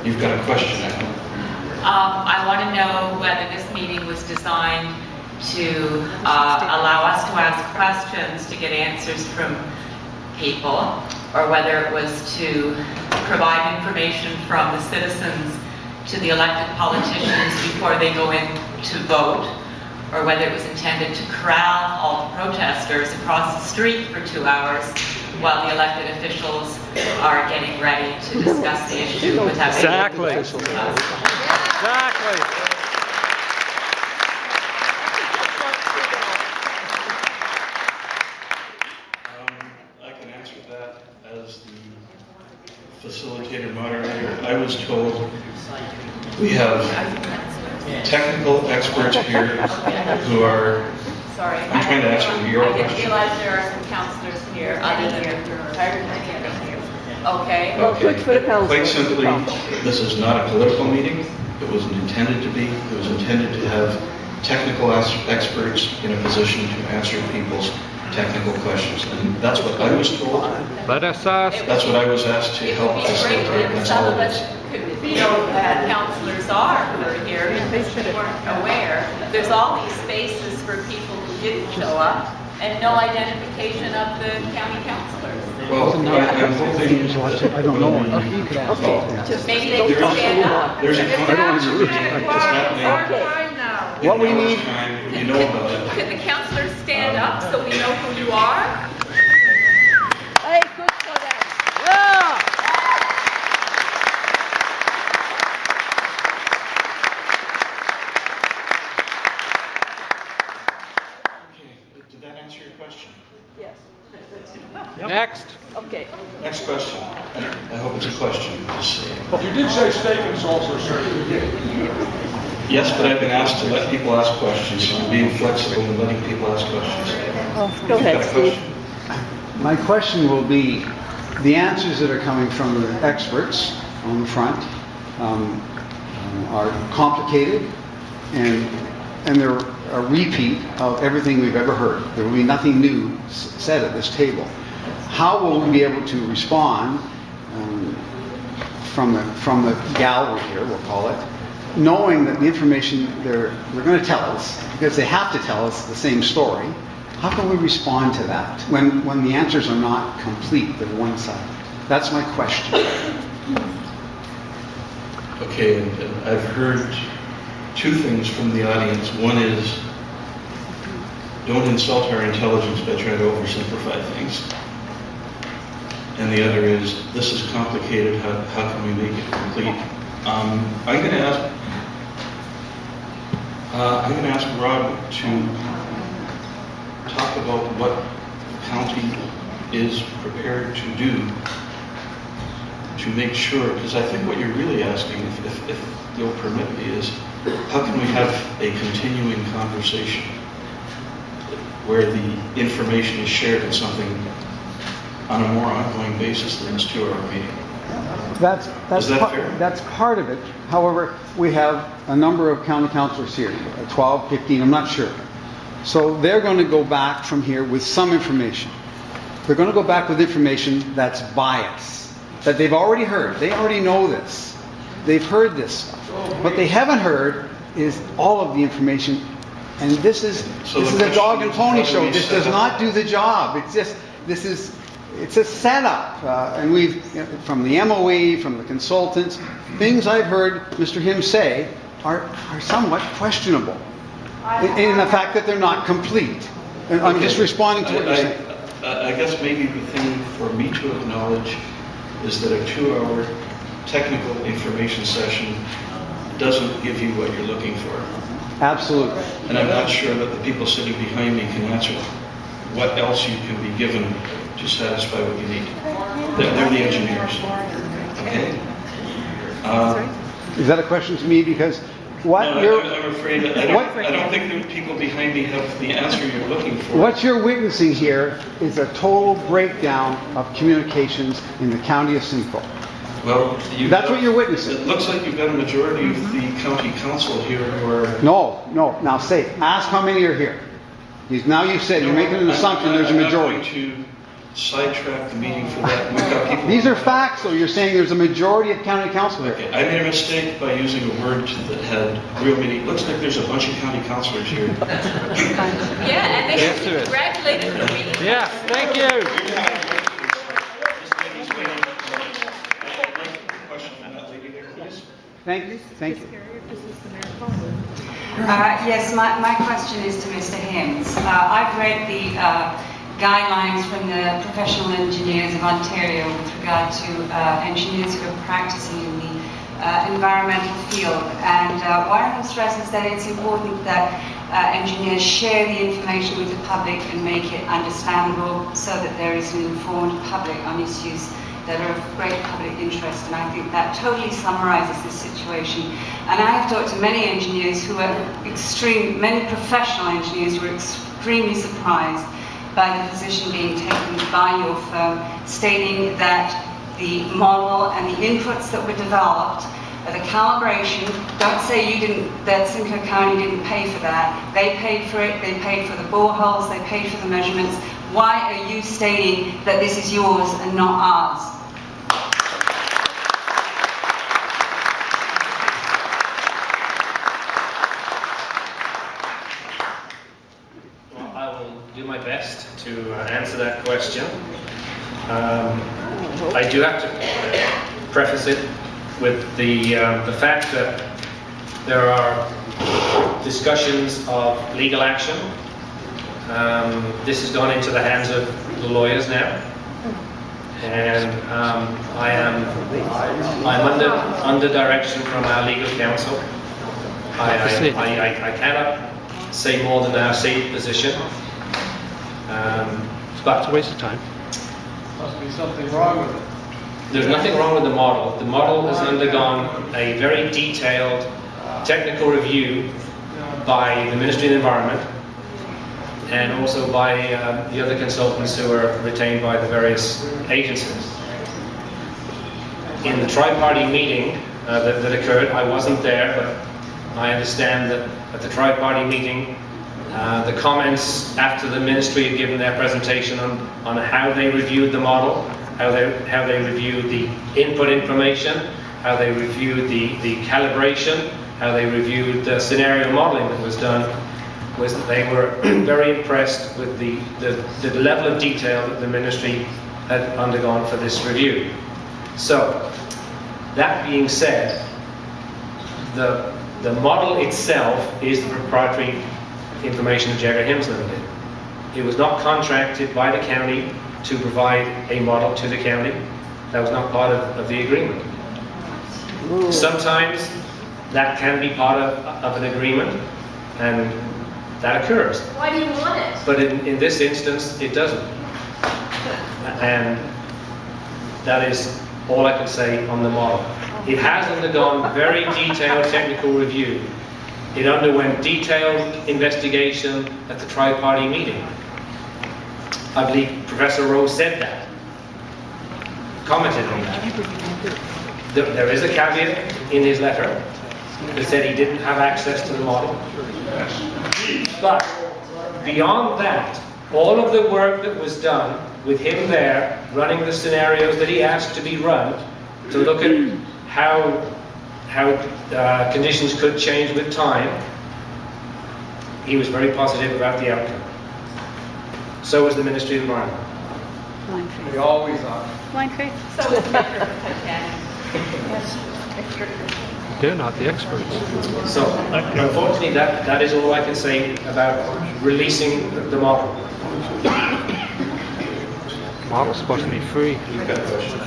You've got a question, I know. I want to know whether this meeting was designed to allow us to ask questions to get answers from people, or whether it was to provide information from the citizens to the elected politicians before they go in to vote, or whether it was intended to corral all the protesters across the street for 2 hours while the elected officials are getting ready to discuss the issue without Exactly. Exactly. I can answer that as the facilitator moderator. I was told we have technical experts here who are... Sorry. I'm trying to answer your question. I didn't realize there are some councillors here other than here. Okay. Well, good for the council. Quite simply, this is not a political meeting. It wasn't intended to be. It was intended to have technical experts in a position to answer people's technical questions. And that's what I was told. Let us ask. That's what I was asked to help facilitate. That's all it is. You know, councillors are who are here because we weren't aware. There's all these spaces for people who didn't show up and no identification of the county councillors. Well, I'm hoping... I don't know. Maybe they can stand up. There's a council meeting that's happening. What we need... You know about it. Can the councillors stand up so we know who you are? Hey, good for them. Yeah! Okay, did that answer your question? Yes. Next. Okay. Next question. I hope it's a question. You did say statements also, sir. Yes, but I've been asked to let people ask questions, so I'm being flexible and letting people ask questions. Go You've got ahead, a Steve. question? My question will be, the answers that are coming from the experts on the front are complicated, and they're a repeat of everything we've ever heard. There will be nothing new said at this table. How will we be able to respond from the gallery here, we'll call it, knowing that the information they're going to tell us, because they have to tell us the same story? How can we respond to that when the answers are not complete, they're one-sided? That's my question. Okay, and I've heard two things from the audience. One is, don't insult our intelligence by trying to oversimplify things. And the other is, this is complicated, how can we make it complete? I'm going to ask Rob to talk about what the county is prepared to do to make sure, because I think what you're really asking, if you'll permit me, is how can we have a continuing conversation where the information is shared in something on a more ongoing basis than this 2-hour meeting? That's fair? That's part of it. However, we have a number of county councillors here, 12, 15, I'm not sure. So they're going to go back from here with some information. They're going to go back with information that's biased, that they've already heard. They already know this. They've heard this stuff. What they haven't heard is all of the information. And this is a dog and pony show. This does not do the job. It's just, it's a setup. And we've, from the MOE, from the consultants, things I've heard Mr. Him say are somewhat questionable in the fact that they're not complete. And I'm just responding to what you're saying. I guess maybe the thing for me to acknowledge is that a 2-hour technical information session doesn't give you what you're looking for. Absolutely. And I'm not sure that the people sitting behind me can answer what else you can be given to satisfy what you need. They're the engineers. Okay? Is that a question to me? Because what no, you're... I'm afraid that I don't think the people behind me have the answer you're looking for. What you're witnessing here is a total breakdown of communications in the county of Simcoe. Well, that's what you're witnessing. It looks like you've got a majority of the county council here who are... No. Now ask how many are here. Now you said, you're making an assumption there's a majority. I'm not going to sidetrack the meeting for that. We've got people. These are facts, so you're saying there's a majority of county council here. Okay, I made a mistake by using a word that had real meaning. Looks like there's a bunch of county councillors here. Yeah, and they Yes, should there be is. congratulated for being. Yes, thank you. This lady's waiting. Question from that lady there, please. Thank you. Yes, my question is to Mr. Hims. I've read the guidelines from the Professional Engineers of Ontario with regard to engineers who are practicing in the environmental field, and one of them stresses that it's important that engineers share the information with the public and make it understandable so that there is an informed public on issues that are of great public interest, and I think that totally summarizes this situation. And I have talked to many engineers who are many professional engineers who are extremely surprised by the position being taken by your firm, stating that the model and the inputs that were developed, the calibration, don't say that Simcoe County didn't pay for that. They paid for it, they paid for the boreholes, they paid for the measurements. Why are you stating that this is yours and not ours? Well, I will do my best to answer that question. I do have to preface it with the fact that there are discussions of legal action. This has gone into the hands of the lawyers now, and I'm under direction from our legal counsel. I cannot say more than our safe position, but It's a waste of time. Must be something wrong with it. there's nothing wrong with the model. The model has undergone a very detailed technical review by the Ministry of the Environment and also by the other consultants who are retained by the various agencies. In the tri-party meeting that occurred, I wasn't there, but I understand that at the tri-party meeting, the comments after the ministry had given their presentation on how they reviewed the model, how they reviewed the input information, how they reviewed the calibration, how they reviewed the scenario modeling that was done, was that they were very impressed with the level of detail that the ministry had undergone for this review. So, that being said, the model itself is the proprietary information of Jagger Hims Limited. It was not contracted by the county to provide a model to the county. That was not part of the agreement. Sometimes that can be part of an agreement, and that occurs. Why do you want it? But in this instance, it doesn't. And that is all I can say on the model. It has undergone very detailed technical review. It underwent detailed investigation at the tri-party meeting. I believe Professor Rowe said that, commented on that. There is a caveat in his letter that said he didn't have access to the model. But beyond that, all of the work that was done with him there, running the scenarios that he asked to be run, to look at how conditions could change with time, he was very positive about the outcome. So was the Ministry of Environment. Blind faith. We always are. Blind faith. So was the maker of Titanic. They're not the experts. So, unfortunately, that is all I can say about releasing the model. Model's supposed to be free. You've got a question.